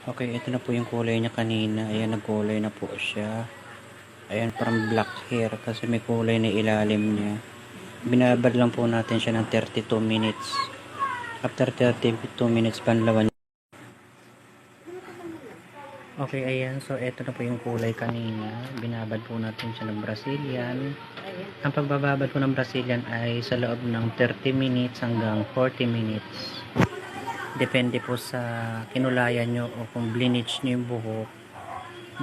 Okay, ito na po yung kulay niya kanina. Ayan, nagkulay na po siya. Ayan, parang black hair kasi may kulay na ilalim niya. Binabad lang po natin siya ng 32 minutes. After 32 minutes, panlawan. Okay, ayan. So, ito na po yung kulay kanina. Binabad po natin siya ng Brazilian. Ang pagbababad po ng Brazilian ay sa loob ng 30 minutes hanggang 40 minutes. Depende po sa kinulayan nyo o kung bleach nyo yung buhok.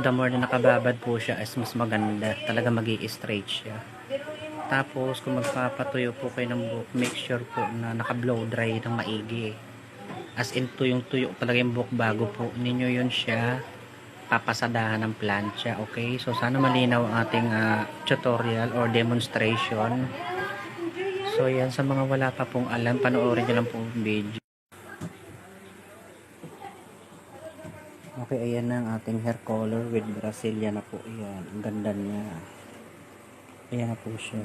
The more na nakababad po siya is mas maganda. Talaga magi-straight siya. Tapos kung magpapatuyo po kayo ng buhok, make sure po na naka-blow dry ng maigi. As in tuyong-tuyo talaga yung buhok bago po ninyo yun siya papasadahan ng plancha. Okay? So sana malinaw ang ating tutorial or demonstration. So yan, sa mga wala pa pong alam, panoorin nyo lang po yung video. Okay, ayan na ang ating hair color with Brazilian na po. Ayan, ang ganda niya. Ayan na po siya.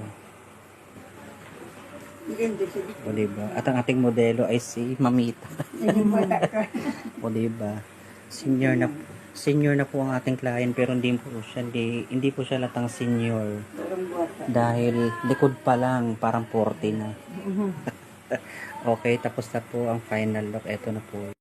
O diba? At ang ating modelo ay si Mamita. O diba? Senior na po ang ating client pero hindi po siya latang senior. Dahil likod pa lang, parang 40 na. Okay, tapos na po ang final look. Ito na po.